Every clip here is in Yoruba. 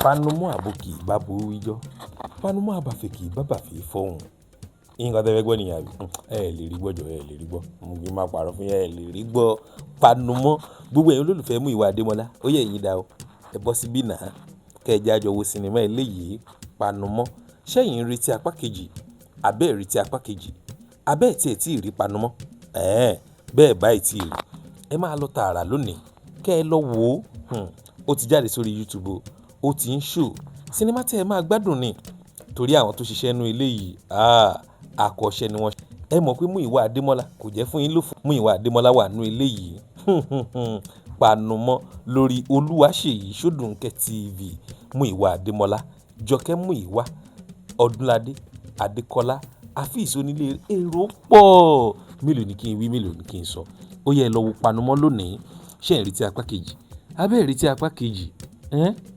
Panumọ́ àbòkì bábo wíjọ́, panumọ́ àbàfẹ́kì bábàfẹ́ fọ́hùn. Nǹkan tẹ́ fẹ́ gbọ́ nìyẹn àbí? Ẹ lè rí gbọ́ jọ, ẹ lè rí gbọ́. Mo fi máa pàrọ̀ fún yín, ẹ lè rí gbọ́. Panumọ́, gbogbo ẹ̀yin olólùfẹ́ Muyiwa Ademola, ó yẹ ẹ̀yin dá o. Ẹ bọ́ síbí náà, kẹ́ ẹ jẹ́ a jọ wo sinimá eléyìí, Panumọ́. Ṣẹ́yìn ń retí apá kejì, àbẹ́ ẹ̀ retí apá kejì, àbẹ́ ẹ̀ tí ẹ̀ tí ì rí Panumọ́. Bẹ́ẹ̀ báyìí tí ì rí. Ẹ máa lọ tààrà lónìí, kẹ́ ẹ lọ wò ó. Ó ti jáde sórí YouTube o. Ó ti ń ṣò. Sinimá tí ẹ máa gbádùn ni. Torí àwọn tó ṣiṣẹ́ nínú ilé yìí, àkọ́ṣẹ́ ni wọ́n ṣe. Ẹ mọ̀ pé Muyiwa Ademola kò jẹ́ fún yín lófo. Muyiwa Ademola wà nínú ilé yìí. Panumọ́ lórí Olúwaṣèyí Ṣódùnkẹ́ TV. Muyiwa Ademola, Jọkẹ́ Muyiwa, Ọdúnládé, Adékọ́lá, Afeez onílé èrò pọ̀. Mélòó ni kí n wí, mélòó ni kí n sọ. Ó yẹ ẹ lọ wo Panumọ́ lónìí. Ṣé ẹ̀ rí tí apá kejì? Àbẹ́ ẹ̀ rí tí apá kejì?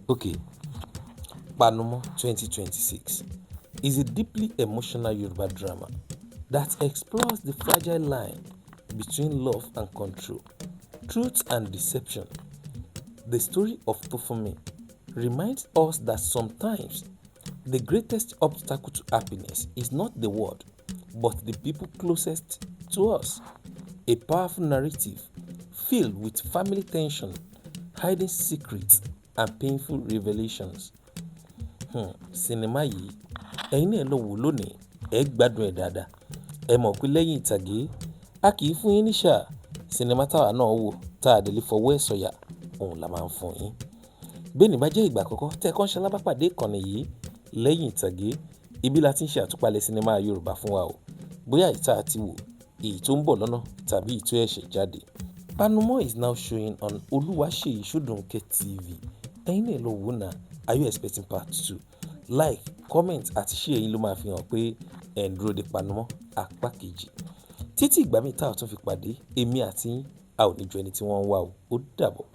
Okay. Panumo 2026 is a deeply emotional Yoruba drama that explores the fragile line between love and control, truth and deception. The story of Tofunmi reminds us that sometimes the greatest obstacle to happiness is not the world, but the people closest to us. A powerful narrative filled with family tension, hiding secrets, and painful revelations. Sinimá yìí, ẹ̀yin náà lọ wò lónìí, ẹ gbádùn ẹ̀ dáadáa. Ẹ mọ̀ pé lẹ́yìn ìtàgé, a kì í fún yín ní ṣáà. Sinimá táwa náà wò, tá a délé fọwọ́ ẹ̀ sọ̀yà, òun la máa ń fún yín. Bẹ́ẹ̀ni bá jẹ́ ìgbà àkọ́kọ́ tẹ́ kàn ṣe alábàápàdé ìkànnì yìí, lẹ́yìn ìtàgé, ibi la ti ń ṣe àtúpalẹ̀ sinimá Yorùbá fún wa o. Bóyá ìta àti wò, èyí tó ń bọ̀ lọ́nà tàbí èyí tó ẹ̀ṣẹ̀ jáde. Panumo is now showing on Olúwaṣèyí Ṣódùnkẹ́ TV. Ẹ̀yin náà lọ wò náà. Are you expecting part 2? Like, comment àti share yín ló máa fi hàn pé ẹ̀ ń dúró de Panumọ́ apá kejì. Títí ìgbà mi tá a tún fi pàdé, èmi àti yín, a ò ní ju ẹni tí wọ́n ń wá o. Ó dàbọ̀.